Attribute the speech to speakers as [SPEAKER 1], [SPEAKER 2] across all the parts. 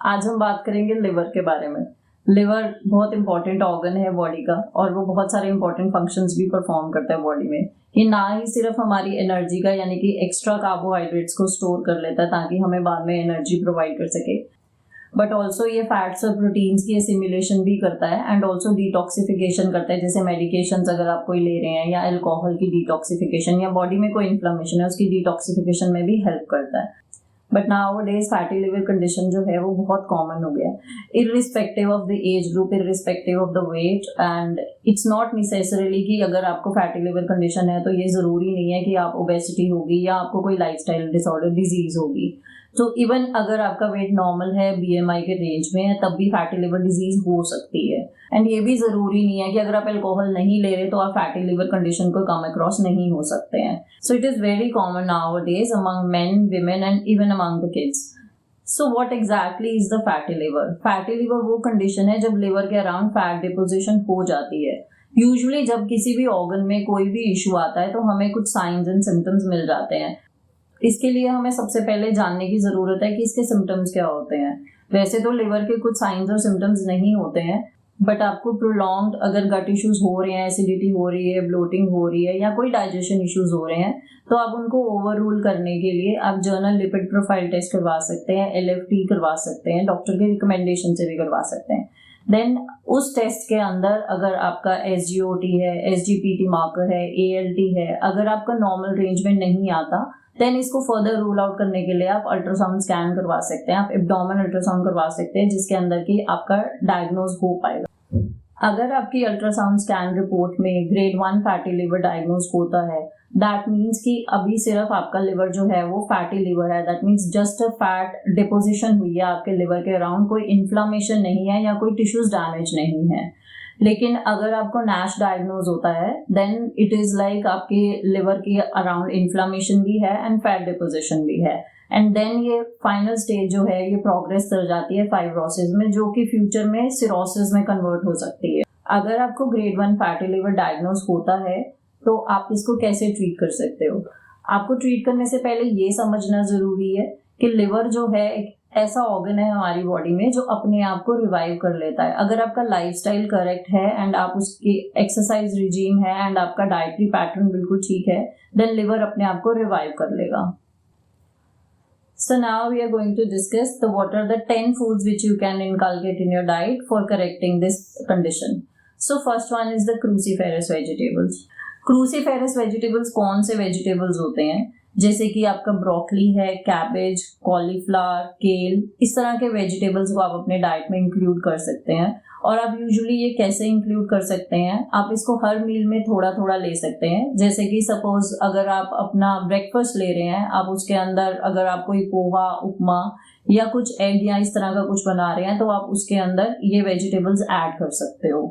[SPEAKER 1] आज हम बात करेंगे लिवर के बारे में। लिवर बहुत इंपॉर्टेंट ऑर्गन है बॉडी का और वो बहुत सारे इंपॉर्टेंट फंक्शंस भी परफॉर्म करता है बॉडी में। ये ना ही सिर्फ हमारी एनर्जी का यानी कि एक्स्ट्रा कार्बोहाइड्रेट्स को स्टोर कर लेता है ताकि हमें बाद में एनर्जी प्रोवाइड कर सके, बट ऑल्सो ये फैट्स और प्रोटीन्स की एसिमिलेशन भी करता है एंड ऑल्सो डिटॉक्सिफिकेशन करता है। जैसे मेडिकेशंस अगर आप कोई ले रहे हैं या अल्कोहल की डिटॉक्सिफिकेशन या बॉडी में कोई इन्फ्लेमेशन है उसकी डिटॉक्सिफिकेशन में भी हेल्प करता है। But nowadays fatty liver condition जो है वो बहुत कॉमन हो गया है irrespective of the age group, irrespective of the weight, and it's not necessarily कि अगर आपको फैटी लिवर कंडीशन है तो ये जरूरी नहीं है कि आप ओबेसिटी होगी या आपको कोई लाइफस्टाइल डिसऑर्डर डिजीज होगी। तो इवन अगर आपका वेट नॉर्मल है, बीएमआई के रेंज में है, तब भी फैटी लिवर डिजीज हो सकती है। एंड ये भी जरूरी नहीं है कि अगर आप अल्कोहल नहीं ले रहे तो आप फैटी लिवर कंडीशन को कम अक्रॉस नहीं हो सकते हैं। So it is very common nowadays among main, women and even among the kids. So what exactly is the fatty liver? Fatty liver वो कंडीशन है जब लिवर के अराउंड फैट डिपोजिशन हो जाती है। यूजुअली जब किसी भी ऑर्गन में कोई भी इशू आता है तो हमें कुछ साइंस एंड सिम्टम्स मिल जाते हैं। इसके लिए हमें सबसे पहले जानने की जरूरत है कि इसके सिम्टम्स क्या होते हैं। वैसे तो लिवर के कुछ साइंस और सिम्टम्स नहीं होते हैं, बट आपको प्रोलॉन्ग्ड अगर गट इश्यूज हो रहे हैं, एसिडिटी हो रही है, ब्लोटिंग हो रही है या कोई डाइजेशन इश्यूज हो रहे हैं तो आप उनको ओवर रूल करने के लिए आप जर्नल लिपिड प्रोफाइल टेस्ट करवा सकते हैं, एलएफटी करवा सकते हैं, डॉक्टर के रिकमेंडेशन से भी करवा सकते हैं। देन उस टेस्ट के अंदर अगर आपका एसजीओटी है, एसजीपीटी मार्कर है, एएलटी है, अगर आपका नॉर्मल रेंज में नहीं आता देन इसको फर्दर रूल आउट करने के लिए आप अल्ट्रासाउंड स्कैन करवा सकते हैं, आप एब्डोमेन अल्ट्रासाउंड करवा सकते हैं जिसके अंदर की आपका डायग्नोज हो पाएगा। अगर आपकी अल्ट्रासाउंड स्कैन रिपोर्ट में ग्रेड 1 फैटी लिवर डायग्नोज होता है दैट मीन्स कि अभी सिर्फ आपका लिवर जो है वो फैटी लिवर है। That means just a fat deposition हुई है आपके लिवर के अराउंड, कोई इन्फ्लामेशन नहीं है या कोई टिश्यूज डैमेज नहीं है। लेकिन अगर आपको नैश डायग्नोज होता है देन इट इज लाइक आपके लिवर के अराउंड इन्फ्लामेशन भी है एंड फैट डिपोजिशन भी है, एंड देन ये फाइनल स्टेज जो है ये प्रोग्रेस कर जाती है फाइब्रोसिस में, जो कि फ्यूचर में सिरोसिस में कन्वर्ट हो सकती है। अगर आपको ग्रेड 1 फैटी लिवर डायग्नोज होता है तो आप इसको कैसे ट्रीट कर सकते हो? आपको ट्रीट करने से पहले ये समझना जरूरी है कि लिवर जो है एक ऐसा ऑर्गन है हमारी बॉडी में जो अपने आप को रिवाइव कर लेता है। अगर आपका लाइफस्टाइल करेक्ट है एंड आप उसकी एक्सरसाइज रिजीम है एंड आपका डाइटरी पैटर्न बिल्कुल ठीक है देन लिवर अपने आप को रिवाइव कर लेगा। So now we are going to discuss what are the 10 foods which you can inculcate in your diet for correcting this condition. So first one is the cruciferous vegetables. Cruciferous vegetables कौन से vegetables होते हैं? जैसे कि आपका broccoli है, cabbage, cauliflower, केल, इस तरह के वेजिटेबल्स को आप अपने डाइट में इंक्लूड कर सकते हैं। और आप यूजुअली ये कैसे इंक्लूड कर सकते हैं? आप इसको हर मील में थोड़ा थोड़ा ले सकते हैं। जैसे कि सपोज अगर आप अपना ब्रेकफास्ट ले रहे हैं, आप उसके अंदर अगर आप कोई पोहा, उपमा या कुछ एग या इस तरह का कुछ बना रहे हैं तो आप उसके अंदर ये वेजिटेबल्स ऐड कर सकते हो।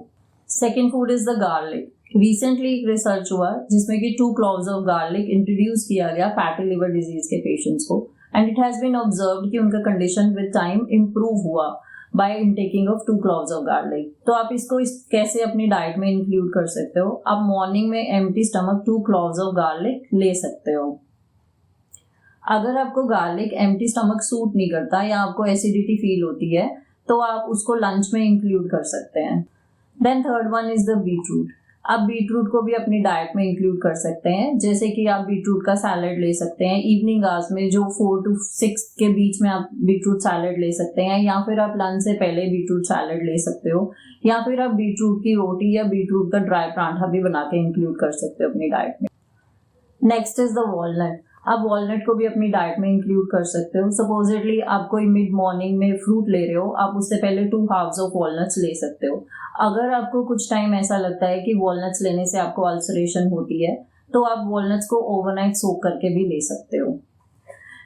[SPEAKER 1] Second food is the garlic. Recently एक रिसर्च हुआ जिसमें कि 2 क्लॉव्स ऑफ गार्लिक इंट्रोड्यूस किया गया फैटी लिवर डिजीज के पेशेंट्स को, and it has been observed कि उनका कंडीशन विद टाइम इम्प्रूव हुआ by intaking of 2 cloves of garlic. तो आप इसको कैसे अपनी डाइट में इंक्लूड कर सकते हो? आप मॉर्निंग में empty stomach 2 cloves of garlic ले सकते हो। अगर आपको गार्लिक एम्प्टी स्टमक सूट नहीं करता या आपको एसिडिटी फील होती है तो आप उसको लंच में इंक्लूड कर सकते हैं। Then third one is the beetroot. आप बीटरूट को भी अपनी डाइट में इंक्लूड कर सकते हैं। जैसे कि आप बीटरूट का सैलेड ले सकते हैं इवनिंग आवर्स में, जो 4 to 6 के बीच में आप बीटरूट सैलेड ले सकते हैं, या फिर आप लंच से पहले बीटरूट सैलेड ले सकते हो, या फिर आप बीटरूट की रोटी या बीटरूट का ड्राई पराठा भी बना के इंक्लूड कर सकते हो अपनी डाइट में। Next is the walnut. आप वॉलनट को भी अपनी डाइट में इंक्लूड कर सकते हो। सपोजिटली आप कोई मिड मॉर्निंग में फ्रूट ले रहे हो, आप उससे पहले 2 halves ऑफ वॉलनट्स ले सकते हो। अगर आपको कुछ टाइम ऐसा लगता है कि वॉलनट्स लेने से आपको अल्सरेशन होती है तो आप वॉलनट्स को ओवरनाइट सोक करके भी ले सकते हो।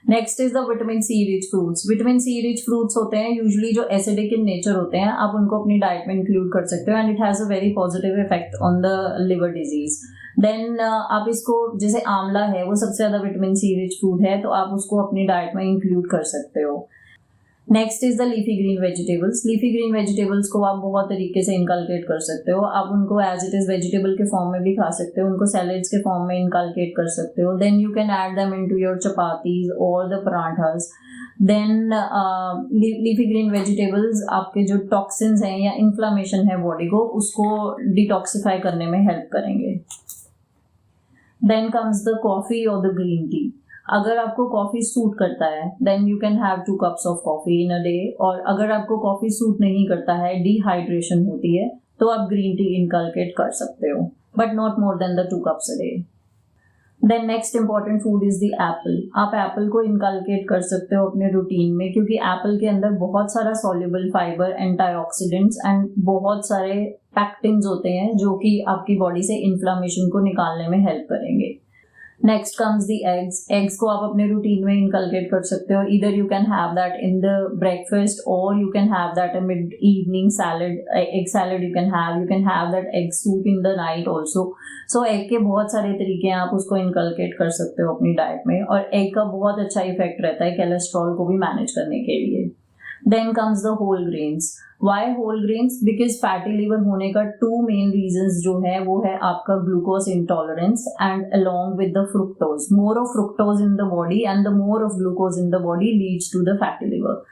[SPEAKER 1] Next is the vitamin C rich fruits. Vitamin C rich fruits होते हैं यूजुअली जो एसिडिक इन नेचर होते हैं, आप उनको अपनी डाइट में इंक्लूड कर सकते हो and it has a very positive effect on the liver disease. Then आप इसको, जैसे आंवला है वो सबसे ज्यादा विटामिन सी रिच फूड है, तो आप उसको अपनी डाइट में इंक्लूड कर सकते हो। Next is the leafy green vegetables. Leafy green vegetables को आप बहुत तरीके से इनकलकेट कर सकते हो। आप उनको एज इट इज वेजिटेबल के फॉर्म में भी खा सकते हो, उनको सैलेड्स के फॉर्म में इनकलकेट कर सकते हो। Then you can add them into your chapatis और the parathas. Then leafy green vegetables आपके जो टॉक्सिन्स हैं या इन्फ्लामेशन है बॉडी को उसको डिटॉक्सिफाई करने में हेल्प करेंगे. देन कम्स द कॉफी और द ग्रीन टी. अगर आपको कॉफी सूट करता है then you can have 2 cups of coffee in a day. और अगर आपको कॉफी सूट नहीं करता है, डिहाइड्रेशन होती है, तो आप ग्रीन टी इनकलकेट कर सकते हो, but not more than the 2 cups a day. Then next important food is the apple. आप एप्पल को इनकलकेट कर सकते हो अपने रूटीन में, क्योंकि एप्पल के अंदर बहुत सारा सॉल्युबल फाइबर, एंटीऑक्सीडेंट्स एंड बहुत सारे पैक्टिन्स होते हैं जो कि आपकी बॉडी से इन्फ्लामेशन को निकालने में हेल्प करेंगे. Next comes the eggs. Eggs को आप अपने रूटीन में इनकलकेट कर सकते हो. Either you can have that in the breakfast और you can have that in mid evening salad. Egg salad you can have that egg soup in the night also. So egg के बहुत सारे तरीके हैं, आप उसको इनकलकेट कर सकते हो अपनी डाइट में. और एग का बहुत अच्छा इफेक्ट रहता है कोलेस्ट्रॉल को भी मैनेज करने के लिए. Then comes the whole grains. Why whole grains? Because fatty liver होने का 2 मेन रीजंस जो है वो है आपका glucose intolerance and along with the fructose. More of fructose in the body and the more of glucose in the body leads to the fatty liver.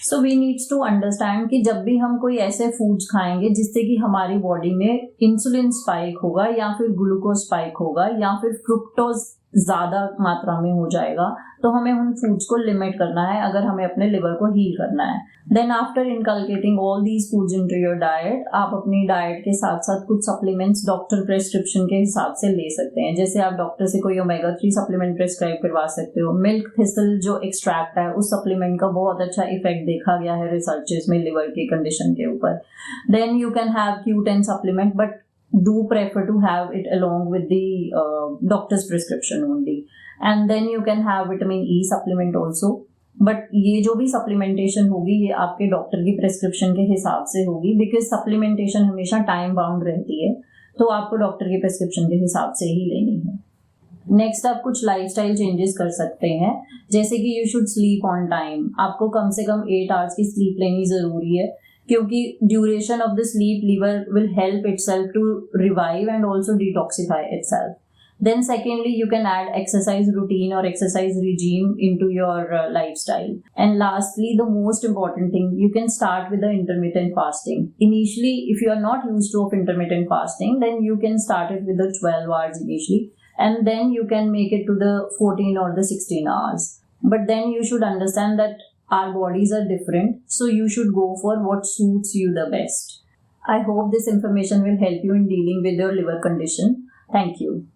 [SPEAKER 1] So we needs to understand कि जब भी हम कोई ऐसे foods खाएंगे जिससे कि हमारी बॉडी में इंसुलिन स्पाइक होगा या फिर ग्लूकोज स्पाइक होगा या फिर फ्रुक्टोज ज्यादा मात्रा में हो जाएगा, तो हमें उन फूड्स को लिमिट करना है अगर हमें अपने लिवर को हील करना है. Then after inculcating all these foods into your diet, आप अपनी डाइट के साथ साथ कुछ सप्लीमेंट्स डॉक्टर प्रेस्क्रिप्शन के हिसाब से ले सकते हैं. जैसे आप डॉक्टर से कोई ओमेगा 3 सप्लीमेंट प्रेस्क्राइब करवा सकते हो. मिल्क थिसल जो एक्सट्रैक्ट है उस सप्लीमेंट का बहुत अच्छा इफेक्ट देखा गया है रिसर्चेस में लिवर की कंडीशन के ऊपर. Then you can have Q10 supplement, but do prefer to have it along with the doctor's prescription only. And then you can have vitamin E supplement also. But ये जो भी supplementation होगी ये आपके doctor की prescription के हिसाब से होगी, बिकॉज सप्लीमेंटेशन हमेशा टाइम बाउंड रहती है, तो आपको डॉक्टर की प्रेस्क्रिप्शन के हिसाब से ही लेनी है. नेक्स्ट आप कुछ लाइफस्टाइल चेंजेस कर सकते हैं, जैसे कि you should sleep on time. आपको कम से कम 8 आवर्स की स्लीप लेनी जरूरी है, क्योंकि duration of the sleep liver will help itself to revive and also detoxify itself. Then secondly, you can add exercise routine or exercise regime into your lifestyle. And lastly, the most important thing, you can start with the intermittent fasting. Initially, if you are not used to of intermittent fasting, then you can start it with the 12 hours initially, and then you can make it to the 14 or the 16 hours. But then you should understand that our bodies are different, so you should go for what suits you the best. I hope this information will help you in dealing with your liver condition. Thank you.